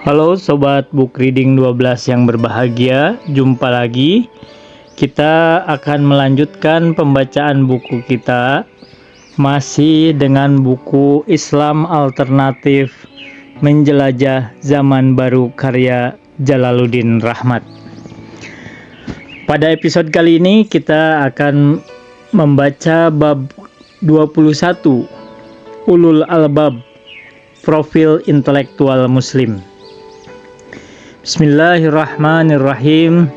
Halo Sobat Book Reading 12 yang berbahagia, jumpa lagi. Kita akan melanjutkan pembacaan buku kita, masih dengan buku Islam Alternatif Menjelajah Zaman Baru karya Jalaluddin Rahmat. Pada episode kali ini kita akan membaca bab 21, Ulul Albab, Profil Intelektual Muslim. Bismillahirrahmanirrahim.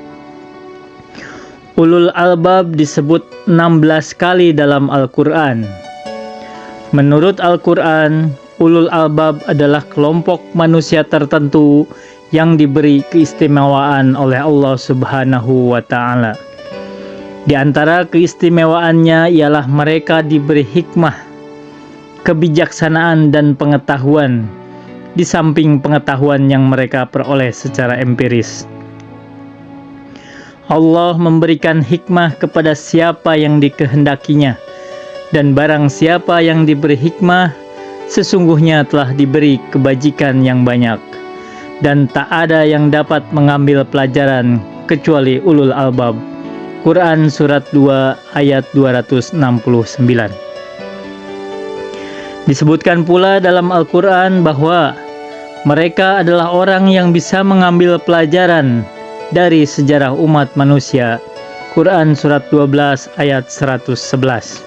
Ulul Albab disebut 16 kali dalam Al-Quran. Menurut Al-Quran, Ulul Albab adalah kelompok manusia tertentu yang diberi keistimewaan oleh Allah Subhanahu wa Ta'ala. Di antara keistimewaannya ialah mereka diberi hikmah, kebijaksanaan, dan pengetahuan, di samping pengetahuan yang mereka peroleh secara empiris. Allah memberikan hikmah kepada siapa yang dikehendakinya, dan barang siapa yang diberi hikmah, sesungguhnya telah diberi kebajikan yang banyak, dan tak ada yang dapat mengambil pelajaran kecuali ulul albab. Quran Surat 2 ayat 269. Disebutkan pula dalam Al-Quran bahwa mereka adalah orang yang bisa mengambil pelajaran dari sejarah umat manusia. Quran Surat 12 ayat 111.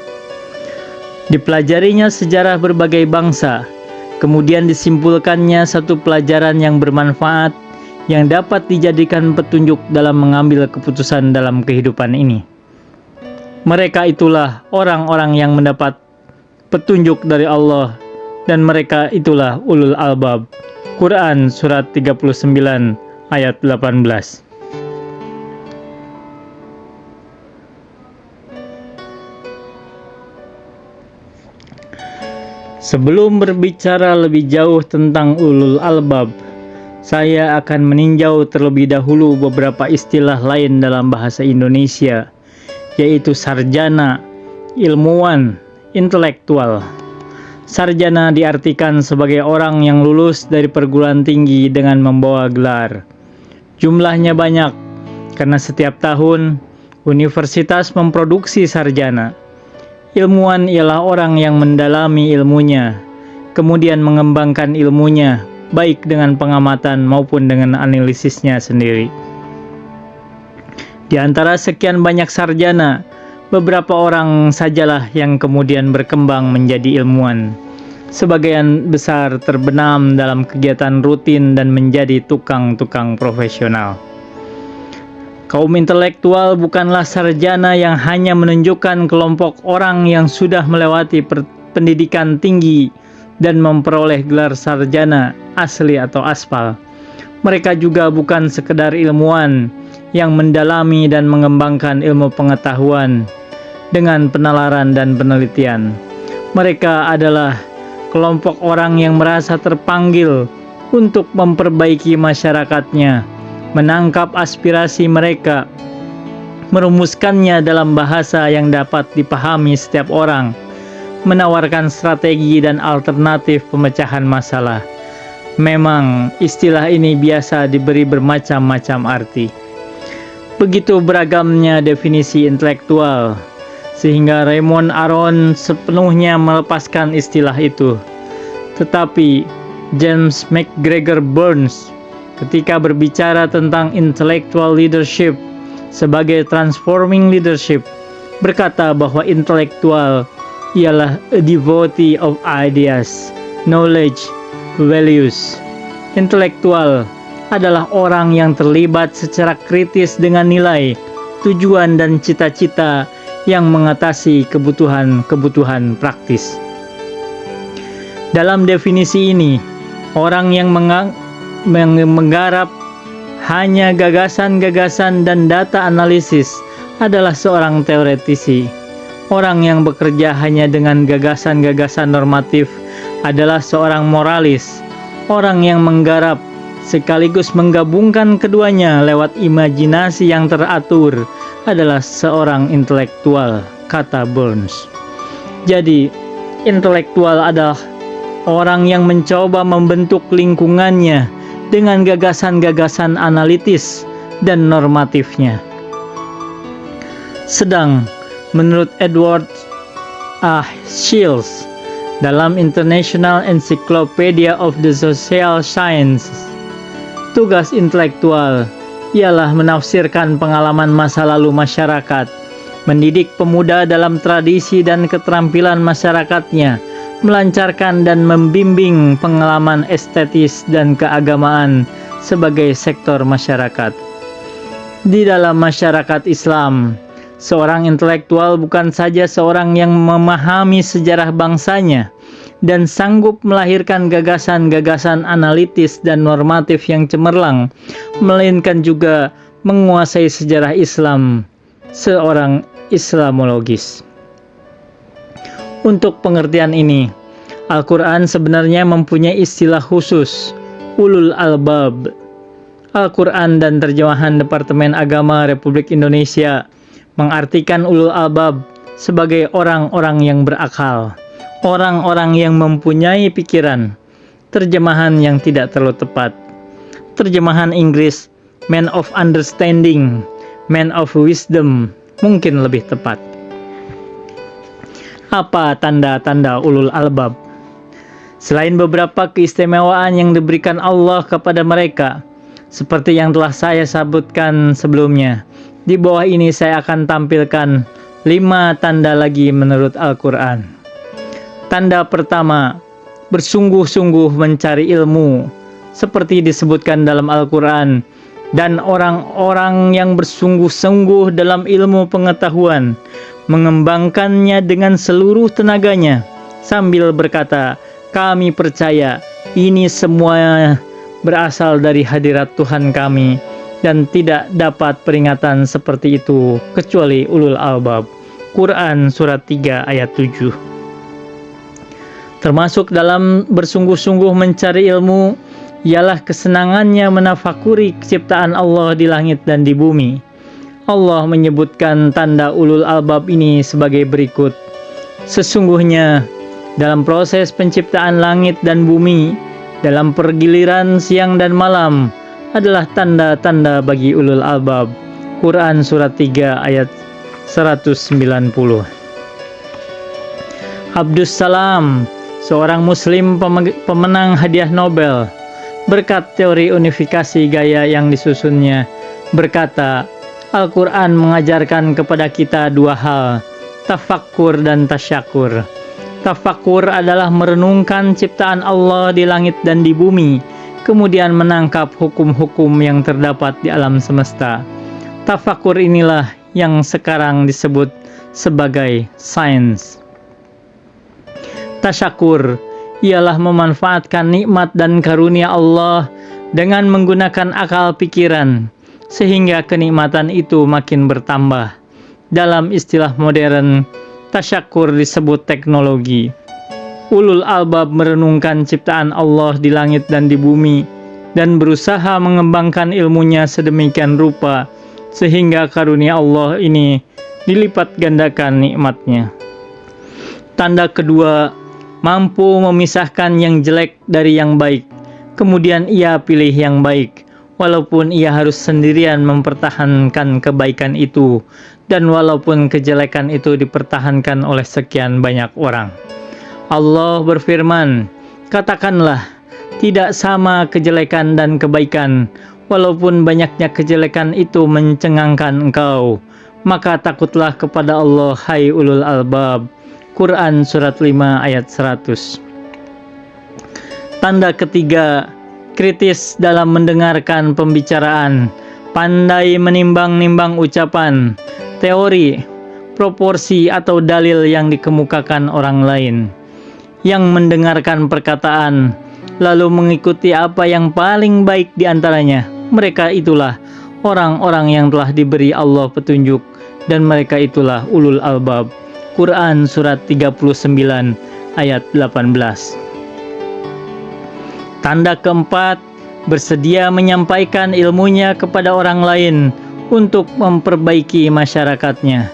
Dipelajarinya sejarah berbagai bangsa, kemudian disimpulkannya satu pelajaran yang bermanfaat yang dapat dijadikan petunjuk dalam mengambil keputusan dalam kehidupan ini. Mereka itulah orang-orang yang mendapat petunjuk dari Allah, dan mereka itulah ulul albab. Quran Surat 39 ayat 18. Sebelum berbicara lebih jauh tentang ulul albab, saya akan meninjau terlebih dahulu beberapa istilah lain dalam bahasa Indonesia, yaitu sarjana, ilmuwan, intelektual. Sarjana diartikan sebagai orang yang lulus dari perguruan tinggi dengan membawa gelar. Jumlahnya banyak, karena setiap tahun universitas memproduksi sarjana. Ilmuwan ialah orang yang mendalami ilmunya, kemudian mengembangkan ilmunya, baik dengan pengamatan maupun dengan analisisnya sendiri. Di antara sekian banyak sarjana, beberapa orang sajalah yang kemudian berkembang menjadi ilmuwan. Sebagian besar terbenam dalam kegiatan rutin dan menjadi tukang-tukang profesional. Kaum intelektual bukanlah sarjana yang hanya menunjukkan kelompok orang yang sudah melewati pendidikan tinggi dan memperoleh gelar sarjana asli atau aspal. Mereka juga bukan sekedar ilmuwan yang mendalami dan mengembangkan ilmu pengetahuan dengan penalaran dan penelitian. Mereka adalah kelompok orang yang merasa terpanggil untuk memperbaiki masyarakatnya, menangkap aspirasi mereka, merumuskannya dalam bahasa yang dapat dipahami setiap orang, menawarkan strategi dan alternatif pemecahan masalah. Memang istilah ini biasa diberi bermacam-macam arti. Begitu beragamnya definisi intelektual, sehingga Raymond Aron sepenuhnya melepaskan istilah itu. Tetapi James McGregor Burns ketika berbicara tentang intellectual leadership sebagai transforming leadership, berkata bahwa intelektual ialah a devotee of ideas, knowledge, values. Intelektual adalah orang yang terlibat secara kritis dengan nilai, tujuan, dan cita-cita yang mengatasi kebutuhan-kebutuhan praktis. Dalam definisi ini, orang yang menggarap hanya gagasan-gagasan dan data analisis adalah seorang teoretisi. Orang yang bekerja hanya dengan gagasan-gagasan normatif adalah seorang moralis. Orang yang menggarap sekaligus menggabungkan keduanya lewat imajinasi yang teratur adalah seorang intelektual, kata Burns. Jadi, intelektual adalah orang yang mencoba membentuk lingkungannya dengan gagasan-gagasan analitis dan normatifnya. Sedang menurut Edward Shields dalam International Encyclopedia of the Social Sciences, tugas intelektual ialah menafsirkan pengalaman masa lalu masyarakat, mendidik pemuda dalam tradisi dan keterampilan masyarakatnya, melancarkan dan membimbing pengalaman estetis dan keagamaan sebagai sektor masyarakat. Di dalam masyarakat Islam, seorang intelektual bukan saja seorang yang memahami sejarah bangsanya dan sanggup melahirkan gagasan-gagasan analitis dan normatif yang cemerlang, melainkan juga menguasai sejarah Islam, seorang Islamologis. Untuk pengertian ini, Al-Quran sebenarnya mempunyai istilah khusus, ulul albab. Al-Quran dan terjemahan Departemen Agama Republik Indonesia mengartikan ulul albab sebagai orang-orang yang berakal, orang-orang yang mempunyai pikiran. Terjemahan yang tidak terlalu tepat. Terjemahan Inggris, man of understanding, man of wisdom, mungkin lebih tepat. Apa tanda-tanda ulul albab? Selain beberapa keistimewaan yang diberikan Allah kepada mereka, seperti yang telah saya sebutkan sebelumnya, di bawah ini saya akan tampilkan 5 tanda lagi menurut Al-Quran. Tanda pertama, bersungguh-sungguh mencari ilmu, seperti disebutkan dalam Al-Quran, dan orang-orang yang bersungguh-sungguh dalam ilmu pengetahuan, mengembangkannya dengan seluruh tenaganya, sambil berkata, kami percaya ini semua berasal dari hadirat Tuhan kami, dan tidak dapat peringatan seperti itu kecuali ulul albab. Quran surat 3 ayat 7. Termasuk dalam bersungguh-sungguh mencari ilmu ialah kesenangannya menafakuri ciptaan Allah di langit dan di bumi. Allah menyebutkan tanda ulul albab ini sebagai berikut. Sesungguhnya dalam proses penciptaan langit dan bumi, dalam pergiliran siang dan malam, adalah tanda-tanda bagi ulul albab. Quran surat 3 ayat 190. Abdus Salam, seorang muslim pemenang hadiah Nobel, berkat teori unifikasi gaya yang disusunnya, berkata, Al-Quran mengajarkan kepada kita 2 hal, tafakkur dan tasyakur. Tafakkur adalah merenungkan ciptaan Allah di langit dan di bumi, kemudian menangkap hukum-hukum yang terdapat di alam semesta. Tafakkur inilah yang sekarang disebut sebagai sains. Tasyakur ialah memanfaatkan nikmat dan karunia Allah dengan menggunakan akal pikiran, sehingga kenikmatan itu makin bertambah. Dalam istilah modern, tasyakur disebut teknologi. Ulul albab merenungkan ciptaan Allah di langit dan di bumi, dan berusaha mengembangkan ilmunya sedemikian rupa, sehingga karunia Allah ini dilipat gandakan nikmatnya. Tanda kedua, mampu memisahkan yang jelek dari yang baik, kemudian ia pilih yang baik, walaupun ia harus sendirian mempertahankan kebaikan itu, dan walaupun kejelekan itu dipertahankan oleh sekian banyak orang. Allah berfirman, katakanlah, tidak sama kejelekan dan kebaikan, walaupun banyaknya kejelekan itu mencengangkan engkau, maka takutlah kepada Allah, hai ulul albab. Quran surat 5 ayat 100. Tanda ketiga, kritis dalam mendengarkan pembicaraan, pandai menimbang-nimbang ucapan, teori, proporsi atau dalil yang dikemukakan orang lain, yang mendengarkan perkataan, lalu mengikuti apa yang paling baik di antaranya. Mereka itulah orang-orang yang telah diberi Allah petunjuk, dan mereka itulah ulul albab. Quran surat 39 ayat 18. Tanda keempat, bersedia menyampaikan ilmunya kepada orang lain untuk memperbaiki masyarakatnya.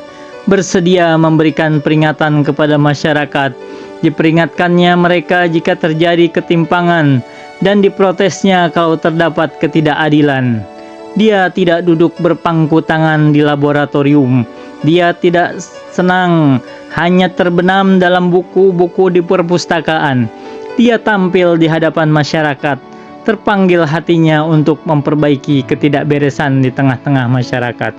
Bersedia memberikan peringatan kepada masyarakat, diperingatkannya mereka jika terjadi ketimpangan, dan diprotesnya kalau terdapat ketidakadilan. Dia tidak duduk berpangku tangan di laboratorium. Dia tidak senang hanya terbenam dalam buku-buku di perpustakaan. Dia tampil di hadapan masyarakat, terpanggil hatinya untuk memperbaiki ketidakberesan di tengah-tengah masyarakat.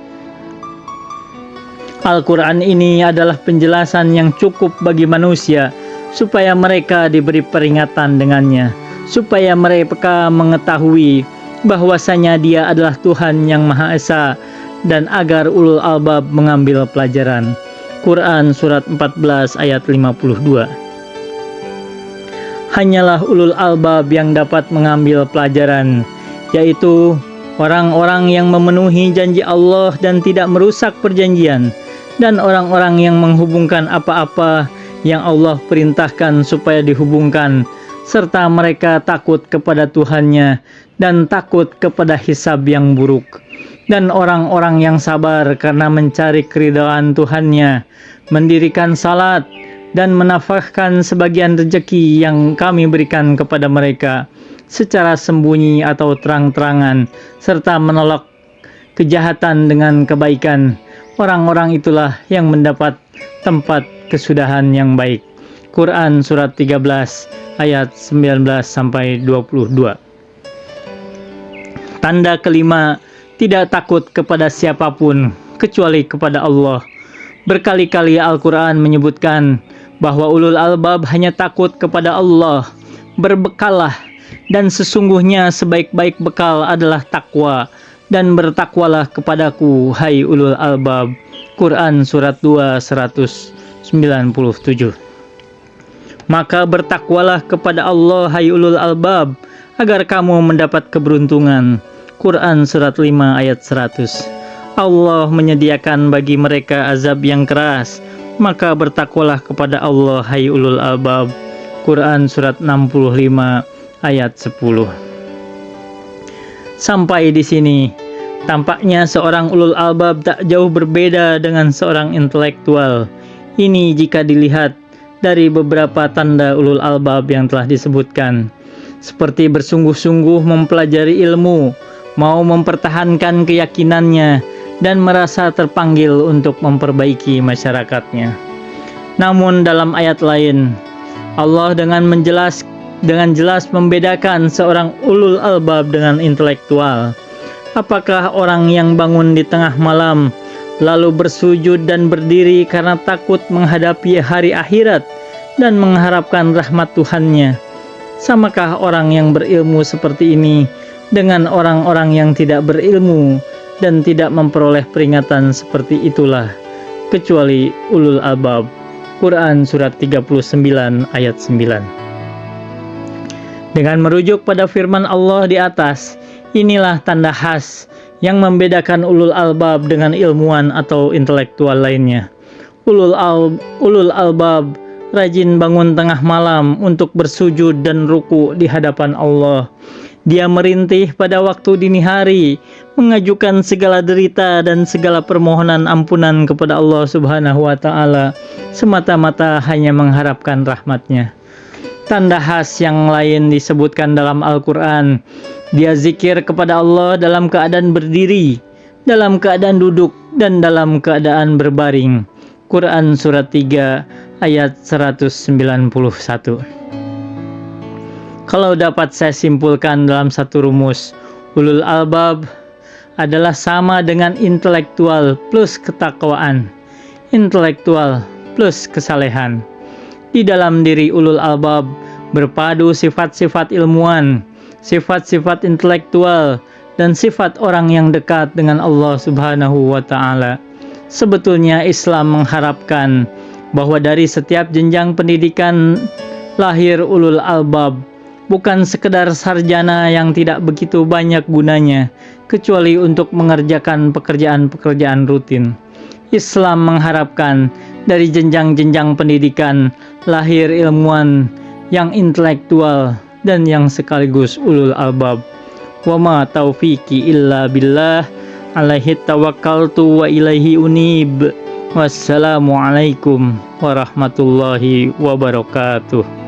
Al-Quran ini adalah penjelasan yang cukup bagi manusia, supaya mereka diberi peringatan dengannya, supaya mereka mengetahui bahwasanya Dia adalah Tuhan yang Maha Esa, dan agar ulul albab mengambil pelajaran. Quran Surat 14 ayat 52. Hanyalah ulul albab yang dapat mengambil pelajaran, yaitu orang-orang yang memenuhi janji Allah dan tidak merusak perjanjian, dan orang-orang yang menghubungkan apa-apa yang Allah perintahkan supaya dihubungkan, serta mereka takut kepada Tuhannya dan takut kepada hisab yang buruk. Dan orang-orang yang sabar karena mencari keridhaan Tuhannya, mendirikan salat dan menafkahkan sebagian rezeki yang kami berikan kepada mereka secara sembunyi atau terang-terangan, serta menolak kejahatan dengan kebaikan. Orang-orang itulah yang mendapat tempat kesudahan yang baik. Quran Surat 13 ayat 19-22. Tanda kelima, tidak takut kepada siapapun kecuali kepada Allah. Berkali-kali Al-Quran menyebutkan bahwa ulul albab hanya takut kepada Allah. Berbekallah, dan sesungguhnya sebaik-baik bekal adalah takwa, dan bertakwalah kepadaku, hai ulul albab. Quran Surat 2 197. Maka bertakwalah kepada Allah, hai ulul albab, agar kamu mendapat keberuntungan. Quran Surat 5 ayat 100. Allah menyediakan bagi mereka azab yang keras, maka bertakwalah kepada Allah, hai ulul albab. Quran Surat 65 ayat 10. Sampai di sini, tampaknya seorang ulul albab tak jauh berbeda dengan seorang intelektual. Ini jika dilihat dari beberapa tanda ulul albab yang telah disebutkan, seperti bersungguh-sungguh mempelajari ilmu, mau mempertahankan keyakinannya, dan merasa terpanggil untuk memperbaiki masyarakatnya. Namun dalam ayat lain, Allah dengan jelas membedakan seorang ulul albab dengan intelektual. Apakah orang yang bangun di tengah malam lalu bersujud dan berdiri karena takut menghadapi hari akhirat dan mengharapkan rahmat Tuhannya? Samakah orang yang berilmu seperti ini dengan orang-orang yang tidak berilmu dan tidak memperoleh peringatan seperti itulah, kecuali ulul albab. Quran Surat 39 ayat 9. Dengan merujuk pada firman Allah di atas, inilah tanda khas yang membedakan ulul albab dengan ilmuwan atau intelektual lainnya. Ulul albab rajin bangun tengah malam untuk bersujud dan ruku di hadapan Allah. Dia merintih pada waktu dini hari, mengajukan segala derita dan segala permohonan ampunan kepada Allah Subhanahu wa Ta'ala, semata-mata hanya mengharapkan rahmat-Nya. Tanda khas yang lain disebutkan dalam Al-Quran. Dia zikir kepada Allah dalam keadaan berdiri, dalam keadaan duduk, dan dalam keadaan berbaring. Quran Surat 3 ayat 191. Kalau dapat saya simpulkan dalam satu rumus, ulul albab adalah sama dengan intelektual plus ketakwaan, intelektual plus kesalehan. Di dalam diri ulul albab berpadu sifat-sifat ilmuwan, sifat-sifat intelektual, dan sifat orang yang dekat dengan Allah Subhanahu wa Ta'ala. Sebetulnya Islam mengharapkan bahwa dari setiap jenjang pendidikan lahir ulul albab, bukan sekedar sarjana yang tidak begitu banyak gunanya, kecuali untuk mengerjakan pekerjaan-pekerjaan rutin. Islam mengharapkan dari jenjang-jenjang pendidikan lahir ilmuwan yang intelektual dan yang sekaligus ulul albab. Wa ma taufiqi illa billah, alaihi tawakkaltu wa ilaihi unib. Wassalamualaikum warahmatullahi wabarakatuh.